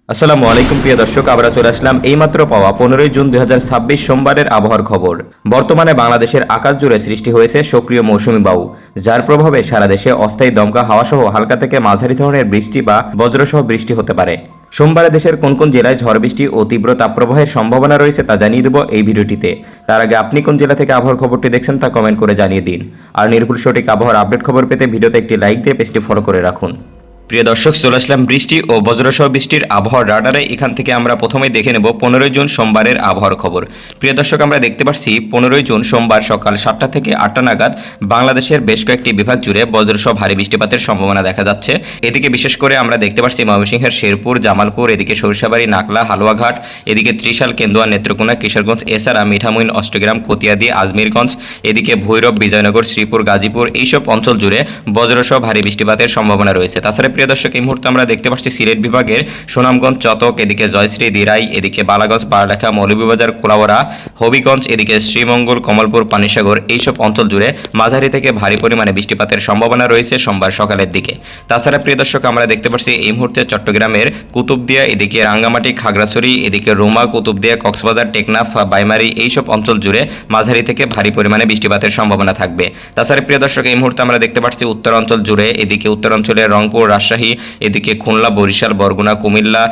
আসসালামু আলাইকুম প্রিয় দর্শক, আমরা চলে আসলাম এইমাত্র পাওয়া 15 জুন 2026 সোমবারের আবহাওয়ার খবর। বর্তমানে বাংলাদেশের আকাশ জুড়ে সৃষ্টি হয়েছে সক্রিয় মৌসুমী বায়ু, যার প্রভাবে সারা দেশে অস্থায়ী দমকা হাওয়া সহ হালকা থেকে মাঝারি ধরনের বৃষ্টি বা বজ্রসহ বৃষ্টি হতে পারে। সোমবারে দেশের কোন কোন জেলায় ঝড় বৃষ্টি ও তীব্র তাপপ্রবাহের সম্ভাবনা রয়েছে তা জানিয়ে দেব এই ভিডিওটিতে। তার আগে আপনি কোন জেলা থেকে আবহাওয়ার খবরটি দেখছেন তা কমেন্ট করে জানিয়ে দিন। আর নির্ভুল সঠিক আবহাওয়ার আপডেট খবর পেতে ভিডিওতে একটি লাইক দিয়ে পেজটি ফলো করে রাখুন। প্রিয় দর্শক, চলে আসলাম বৃষ্টি ও বজ্রসহ বৃষ্টির আবহাওয়ার রাডারে। এখান থেকে আমরা প্রথমেই দেখে নেব 15 জুন সোমবারের আবহাওয়ার খবর। প্রিয় দর্শক, আমরা দেখতে পাচ্ছি 15 জুন সোমবার সকাল 7টা থেকে 8টা নাগাদ বাংলাদেশের বেশ কয়েকটি বিভাগ জুড়ে বজ্রসহ ভারী বৃষ্টিপাতের সম্ভাবনা দেখা যাচ্ছে। এদিকে বিশেষ করে আমরা দেখতে পাচ্ছি ময়মনসিংহের শেরপুর, জামালপুর, এদিকে সরিষাবাড়ি, নাকলা, হালুয়াঘাট, এদিকে ত্রিশাল, কেন্দুয়া, নেত্রকোনা, কিশোরগঞ্জ, এছাড়া মিঠামইন, অষ্টগ্রাম, কতিয়াদি, আজমিরগঞ্জ, এদিকে ভৈরব, বিজয়নগর, শ্রীপুর, গাজীপুর এইসব অঞ্চল জুড়ে বজ্রসহ ভারী বৃষ্টিপাতের সম্ভাবনা রয়েছে। তাছাড়া প্রিয় দর্শক, এই মুহূর্তে আমরা দেখতে পাচ্ছি সিলেট বিভাগের সুনামগঞ্জ, চতক, এদিকে জয়শ্রী, দিরাই, এদিকে বালাগঞ্জ, বারলেখা, মৌলভীবাজার, কোলাউড়া, হবিগঞ্জ, এদিকে শ্রীমঙ্গল, কমলপুর, পানিসাগর এইসব অঞ্চল জুড়ে মাঝারি থেকে ভারী পরিমাণে বৃষ্টিপাতের সম্ভাবনা রয়েছে সোমবার সকালের দিকে। তাছাড়া প্রিয় দর্শক, আমরা দেখতে পাচ্ছি এই মুহূর্তে চট্টগ্রামের কুতুবদিয়া, এদিকে রাঙ্গামাটি, খাগড়াছড়ি, এদিকে রুমা, কুতুবদিয়া, কক্সবাজার, টেকনাফ, বাইমারি এইসব অঞ্চল জুড়ে মাঝারি থেকে ভারী পরিমাণে বৃষ্টিপাতের সম্ভাবনা থাকবে। তাছাড়া প্রিয় দর্শক, এই মুহূর্তে আমরা দেখতে পাচ্ছি উত্তরাঞ্চল জুড়ে, এদিকে উত্তরাঞ্চলের রংপুর, রাজশাহী, এদিকে খুলনা, বরিশাল, বরগুনা, কুমিল্লা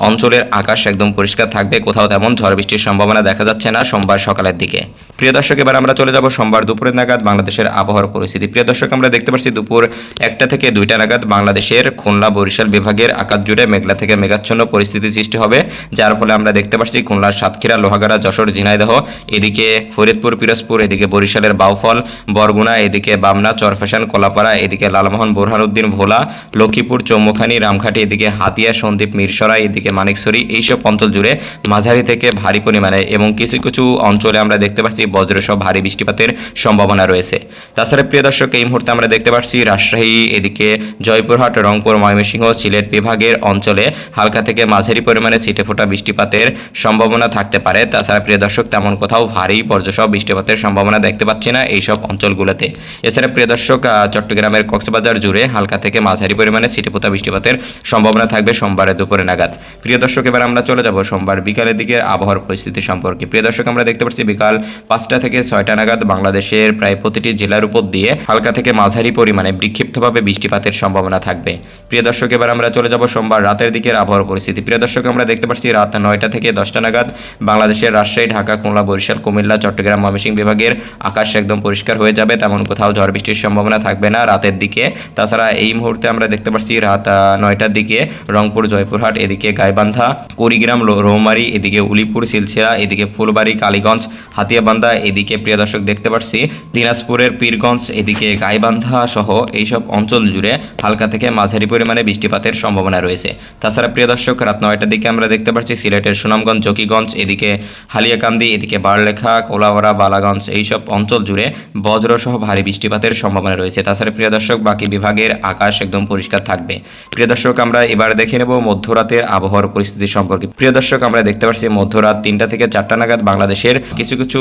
অঞ্চলের আকাশ একদম পরিষ্কার থাকবে। কোথাও তেমন ঝড় বৃষ্টির সম্ভাবনা দেখা যাচ্ছে না সোমবার সকালের দিকে। প্রিয় দর্শক, এবার আমরা চলে যাব সোমবার দুপুরের নাগাদ বাংলাদেশের আবহাওয়ার পরিস্থিতি। প্রিয় দর্শক, আমরা দেখতে পাচ্ছি দুপুর 1টা থেকে 2টা নাগাদ বাংলাদেশের খুলনা, বরিশাল বিভাগের আকাশ জুড়ে মেঘলা থেকে মেঘাচ্ছন্ন পরিস্থিতি সৃষ্টি হবে, যার ফলে আমরা দেখতে পাচ্ছি খুলনার সাতক্ষীরা, লোহাগাড়া, যশোর, ঝিনাইদহ, এদিকে ফরিদপুর, পিরোজপুর, এদিকে বরিশালের বাউফল, বরগুনা, এদিকে বামনা, চরফ্যাশন, কলাপাড়া, এদিকে লালমোহন, বোরহানউদ্দিন, ভোলা, লক্ষ্মীপুর, চৌমুখানি, রামঘাটি, এদিকে হাতিয়া, সন্দ্বীপ, মিরসরাই, এদিকে মানিকছড়ি এইসব অঞ্চল জুড়ে মাঝারি থেকে ভারী পরিমাণে এবং কিছু কিছু অঞ্চলে আমরা দেখতে পাচ্ছি বজ্রসহ ভারী বৃষ্টিপাতের সম্ভাবনা রয়েছে। তাছাড়া প্রিয় দর্শক, এই মুহূর্তে আমরা দেখতে পাচ্ছি রাজশাহী, এদিকে জয়পুরহাট, রংপুর, ময়মনসিংহ, সিলেট বিভাগের অঞ্চলে হালকা থেকে মাঝারি পরিমাণে ছিটেফোঁটা বৃষ্টিপাতের সম্ভাবনা থাকতে পারে। তাছাড়া প্রিয় দর্শক, তেমন কোথাও ভারী বজ্রসহ বৃষ্টিপাতের সম্ভাবনা দেখতে পাচ্ছি না এইসব অঞ্চলগুলোতে। এছাড়া প্রিয় দর্শক, চট্টগ্রামের কক্সবাজার জুড়ে হালকা থেকে মাঝারি পরিমাণে ছিটেফোঁটা বৃষ্টিপাতের সম্ভাবনা থাকবে সোমবারের দুপুরে নাগাদ। প্রিয় দর্শক, এবার আমরা চলে যাব সোমবার বিকালের দিকে আবহাওয়ার পরিস্থিতি সম্পর্কে। প্রিয় দর্শক, আমরা দেখতে পাচ্ছি বিকাল 5টা থেকে 6টা নাগাদ বাংলাদেশের প্রায় প্রতিটি জেলার উপর দিয়ে হালকা থেকে মাঝারি পরিমাণে বিক্ষিপ্তভাবে বৃষ্টিপাতের সম্ভাবনা থাকবে। প্রিয় দর্শক, এবার আমরা চলে যাব সোমবার রাতের দিকের আবহাওয়ার পরিস্থিতি। প্রিয় দর্শক, আমরা দেখতে পাচ্ছি রাত 9টা থেকে 10টা নাগাদ বাংলাদেশের রাজশাহী, ঢাকা, খুলনা, বরিশাল, কুমিল্লা, চট্টগ্রাম, ময়মনসিংহ বিভাগের আকাশ একদম পরিষ্কার হয়ে যাবে, তেমন কোথাও ঝড় বৃষ্টির সম্ভাবনা থাকবে না রাতের দিকে। তাছাড়া এই মুহূর্তে আমরা দেখতে পাচ্ছি রাত 9টার দিকে রংপুর, জয়পুরহাট, এদিকে গাইবান্ধা, কুড়িগ্রাম, রৌমারী, এদিকে উলিপুর, সিলসিলা, এদিকে ফুলবাড়ি, কালীগঞ্জ, হাতিয়াবান্ধা, এদিকে প্রিয় দর্শক দেখতে পাচ্ছি দিনাজপুরের পীরগঞ্জ, এদিকে গাইবান্ধা সহ এইসব অঞ্চল জুড়ে হালকা থেকে মাঝারি পরিমাণে বৃষ্টিপাতের সম্ভাবনা রয়েছে। তাছাড়া প্রিয় দর্শক, রাত 9টার দিকে আমরা দেখতে পাচ্ছি সিলেটের সুনামগঞ্জ, জকিগঞ্জ, এদিকে হালিয়াকান্দি, এদিকে বারলেখা, কোলাউড়া, বালাগঞ্জ এইসব অঞ্চল জুড়ে বজ্রসহ ভারী বৃষ্টিপাতের সম্ভাবনা রয়েছে। তাছাড়া প্রিয় দর্শক, বাকি বিভাগের আকাশ একদম পরিষ্কার থাকবে। প্রিয় দর্শক, আমরা এবার দেখে নেব মধ্যরাতের আবহাওয়ার পরিস্থিতি সম্পর্কে। প্রিয় দর্শক, আমরা দেখতে পাচ্ছি মধ্যরাত 3টা থেকে 4টা নাগাদ বাংলাদেশের কিছু কিছু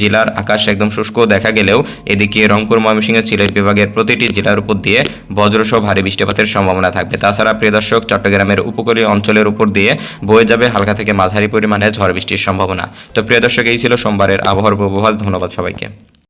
জেলার আকাশ একদম শুষ্ক দেখা গেলেও এদিকে রংপুর, ময়মনসিংহ, সিলেট বিভাগের প্রতিটি জেলার উপর দিয়ে বজ্রসহ ভারী বৃষ্টিপাতের সম্ভাবনা থাকবে। তাছাড়া প্রিয় দর্শক, চট্টগ্রামের উপকূলীয় অঞ্চলের উপর দিয়ে বয়ে যাবে হালকা থেকে মাঝারি পরিমাণে ঝড় বৃষ্টির সম্ভাবনা। তো প্রিয় দর্শক, এই ছিল সোমবারের আবহাওয়ার পূর্বাভাস। ধন্যবাদ সবাইকে।